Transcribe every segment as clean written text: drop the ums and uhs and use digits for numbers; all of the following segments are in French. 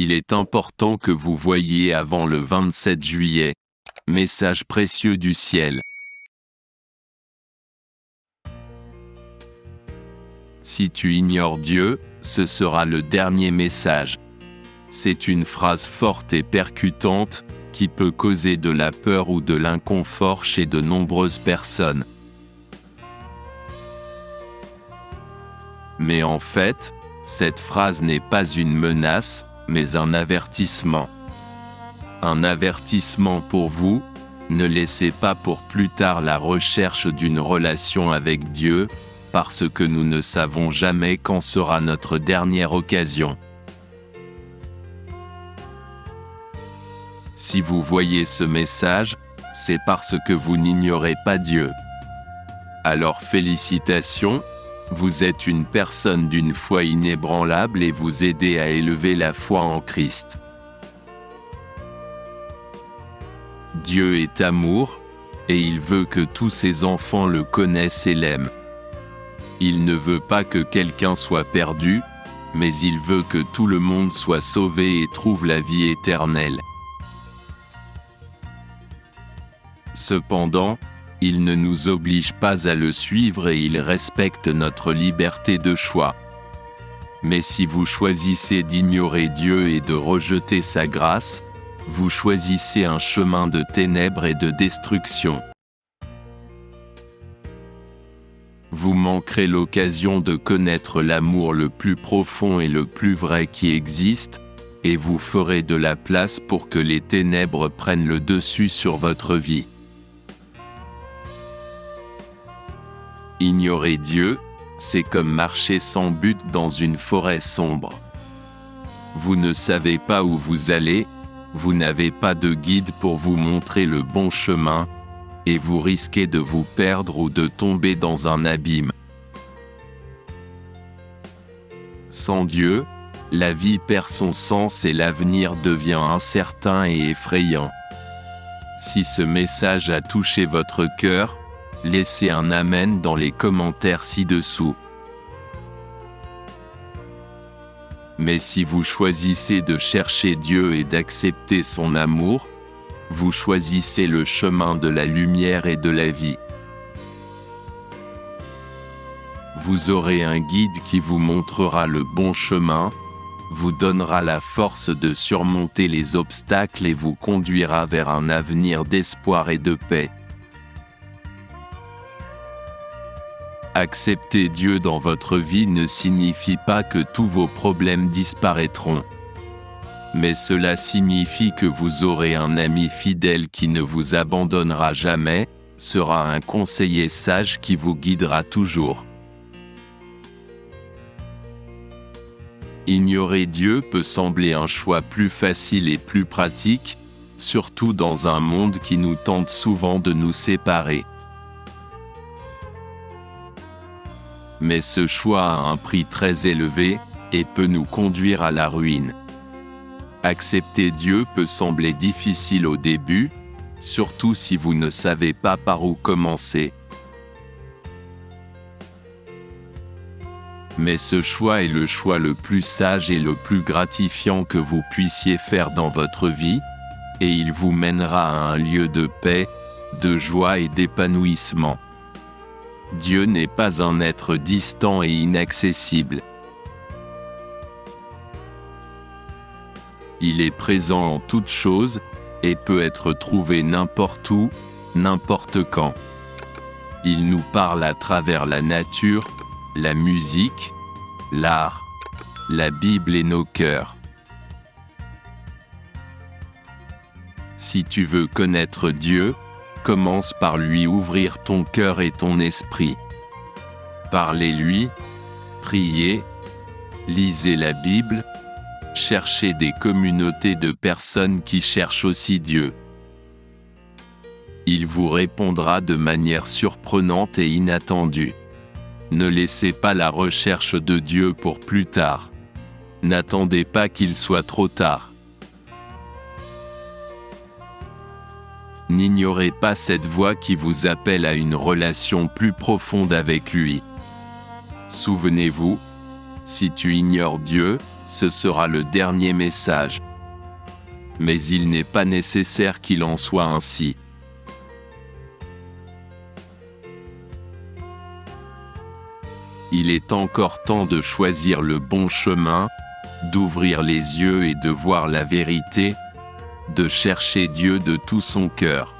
Il est important que vous voyiez avant le 27 juillet. Message précieux du ciel. Si tu ignores Dieu, ce sera le dernier message. C'est une phrase forte et percutante, qui peut causer de la peur ou de l'inconfort chez de nombreuses personnes. Mais en fait, cette phrase n'est pas une menace, mais un avertissement. Un avertissement pour vous, ne laissez pas pour plus tard la recherche d'une relation avec Dieu, parce que nous ne savons jamais quand sera notre dernière occasion. Si vous voyez ce message, c'est parce que vous n'ignorez pas Dieu. Alors félicitations, vous êtes une personne d'une foi inébranlable et vous aidez à élever la foi en Christ. Dieu est amour, et il veut que tous ses enfants le connaissent et l'aiment. Il ne veut pas que quelqu'un soit perdu, mais il veut que tout le monde soit sauvé et trouve la vie éternelle. Cependant, il ne nous oblige pas à le suivre et il respecte notre liberté de choix. Mais si vous choisissez d'ignorer Dieu et de rejeter sa grâce, vous choisissez un chemin de ténèbres et de destruction. Vous manquerez l'occasion de connaître l'amour le plus profond et le plus vrai qui existe, et vous ferez de la place pour que les ténèbres prennent le dessus sur votre vie. Ignorer Dieu, c'est comme marcher sans but dans une forêt sombre. Vous ne savez pas où vous allez, vous n'avez pas de guide pour vous montrer le bon chemin, et vous risquez de vous perdre ou de tomber dans un abîme. Sans Dieu, la vie perd son sens et l'avenir devient incertain et effrayant. Si ce message a touché votre cœur, laissez un Amen dans les commentaires ci-dessous. Mais si vous choisissez de chercher Dieu et d'accepter son amour, vous choisissez le chemin de la lumière et de la vie. Vous aurez un guide qui vous montrera le bon chemin, vous donnera la force de surmonter les obstacles et vous conduira vers un avenir d'espoir et de paix. Accepter Dieu dans votre vie ne signifie pas que tous vos problèmes disparaîtront. Mais cela signifie que vous aurez un ami fidèle qui ne vous abandonnera jamais, sera un conseiller sage qui vous guidera toujours. Ignorer Dieu peut sembler un choix plus facile et plus pratique, surtout dans un monde qui nous tente souvent de nous séparer. Mais ce choix a un prix très élevé, et peut nous conduire à la ruine. Accepter Dieu peut sembler difficile au début, surtout si vous ne savez pas par où commencer. Mais ce choix est le choix le plus sage et le plus gratifiant que vous puissiez faire dans votre vie, et il vous mènera à un lieu de paix, de joie et d'épanouissement. Dieu n'est pas un être distant et inaccessible. Il est présent en toutes choses, et peut être trouvé n'importe où, n'importe quand. Il nous parle à travers la nature, la musique, l'art, la Bible et nos cœurs. Si tu veux connaître Dieu, commence par lui ouvrir ton cœur et ton esprit. Parlez-lui, priez, lisez la Bible, cherchez des communautés de personnes qui cherchent aussi Dieu. Il vous répondra de manière surprenante et inattendue. Ne laissez pas la recherche de Dieu pour plus tard. N'attendez pas qu'il soit trop tard. N'ignorez pas cette voix qui vous appelle à une relation plus profonde avec lui. Souvenez-vous, si tu ignores Dieu, ce sera le dernier message. Mais il n'est pas nécessaire qu'il en soit ainsi. Il est encore temps de choisir le bon chemin, d'ouvrir les yeux et de voir la vérité, de chercher Dieu de tout son cœur.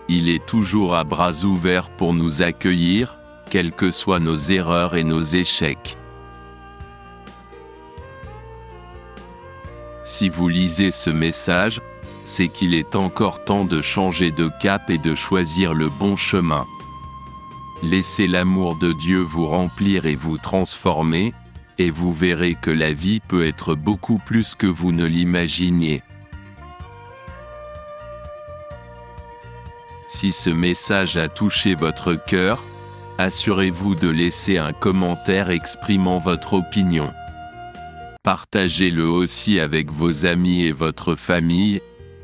Il est toujours à bras ouverts pour nous accueillir, quelles que soient nos erreurs et nos échecs. Si vous lisez ce message, c'est qu'il est encore temps de changer de cap et de choisir le bon chemin. Laissez l'amour de Dieu vous remplir et vous transformer, et vous verrez que la vie peut être beaucoup plus que vous ne l'imaginiez. Si ce message a touché votre cœur, assurez-vous de laisser un commentaire exprimant votre opinion. Partagez-le aussi avec vos amis et votre famille,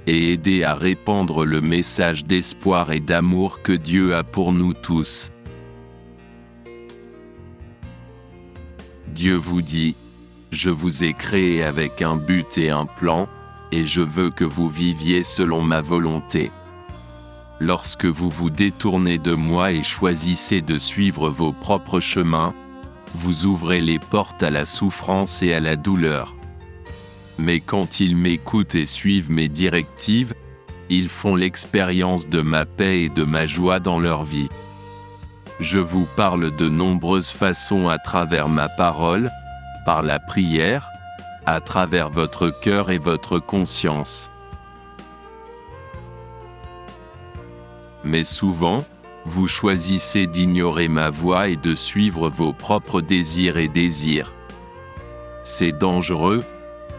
et aidez à répandre le message d'espoir et d'amour que Dieu a pour nous tous. Dieu vous dit, « Je vous ai créé avec un but et un plan, et je veux que vous viviez selon ma volonté. » Lorsque vous vous détournez de moi et choisissez de suivre vos propres chemins, vous ouvrez les portes à la souffrance et à la douleur. Mais quand ils m'écoutent et suivent mes directives, ils font l'expérience de ma paix et de ma joie dans leur vie. Je vous parle de nombreuses façons à travers ma parole, par la prière, à travers votre cœur et votre conscience. Mais souvent, vous choisissez d'ignorer ma voix et de suivre vos propres désirs et désirs. C'est dangereux,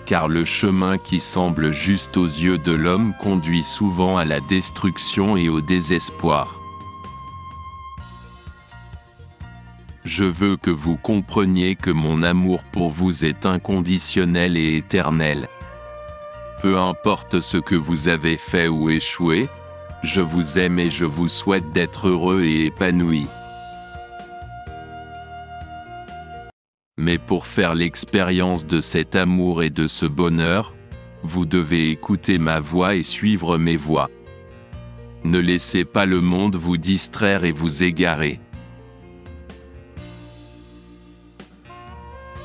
car le chemin qui semble juste aux yeux de l'homme conduit souvent à la destruction et au désespoir. Je veux que vous compreniez que mon amour pour vous est inconditionnel et éternel. Peu importe ce que vous avez fait ou échoué, je vous aime et je vous souhaite d'être heureux et épanoui. Mais pour faire l'expérience de cet amour et de ce bonheur, vous devez écouter ma voix et suivre mes voies. Ne laissez pas le monde vous distraire et vous égarer.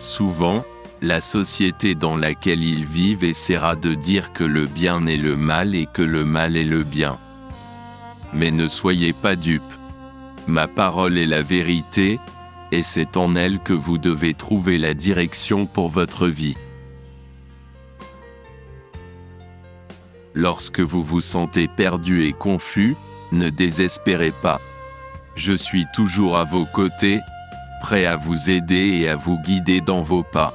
Souvent, la société dans laquelle ils vivent essaiera de dire que le bien est le mal et que le mal est le bien. Mais ne soyez pas dupes. Ma parole est la vérité, et c'est en elle que vous devez trouver la direction pour votre vie. Lorsque vous vous sentez perdu et confus, ne désespérez pas. Je suis toujours à vos côtés, prêt à vous aider et à vous guider dans vos pas.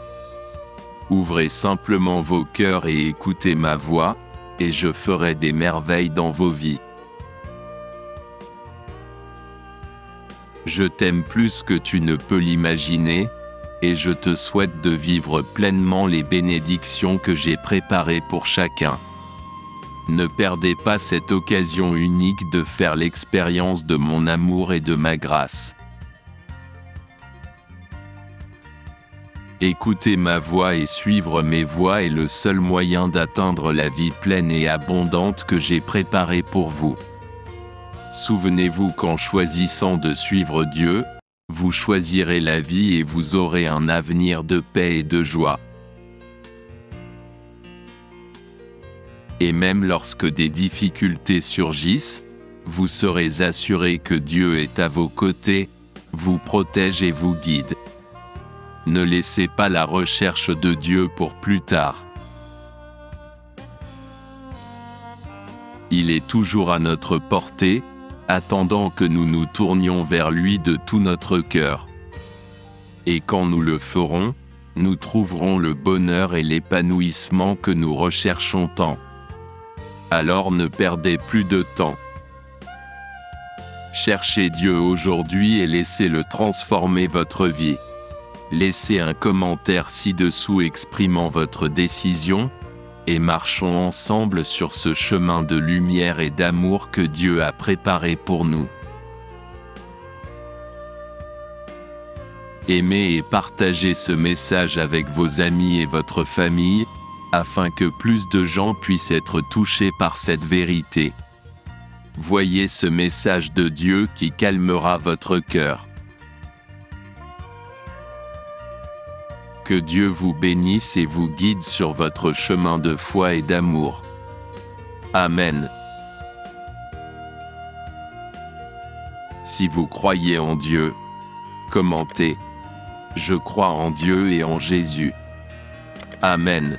Ouvrez simplement vos cœurs et écoutez ma voix, et je ferai des merveilles dans vos vies. Je t'aime plus que tu ne peux l'imaginer, et je te souhaite de vivre pleinement les bénédictions que j'ai préparées pour chacun. Ne perdez pas cette occasion unique de faire l'expérience de mon amour et de ma grâce. Écouter ma voix et suivre mes voies est le seul moyen d'atteindre la vie pleine et abondante que j'ai préparée pour vous. Souvenez-vous qu'en choisissant de suivre Dieu, vous choisirez la vie et vous aurez un avenir de paix et de joie. Et même lorsque des difficultés surgissent, vous serez assuré que Dieu est à vos côtés, vous protège et vous guide. Ne laissez pas la recherche de Dieu pour plus tard. Il est toujours à notre portée, attendant que nous nous tournions vers lui de tout notre cœur. Et quand nous le ferons, nous trouverons le bonheur et l'épanouissement que nous recherchons tant. Alors ne perdez plus de temps. Cherchez Dieu aujourd'hui et laissez-le transformer votre vie. Laissez un commentaire ci-dessous exprimant votre décision, et marchons ensemble sur ce chemin de lumière et d'amour que Dieu a préparé pour nous. Aimez et partagez ce message avec vos amis et votre famille, afin que plus de gens puissent être touchés par cette vérité. Voyez ce message de Dieu qui calmera votre cœur. Que Dieu vous bénisse et vous guide sur votre chemin de foi et d'amour. Amen. Si vous croyez en Dieu, commentez. Je crois en Dieu et en Jésus. Amen.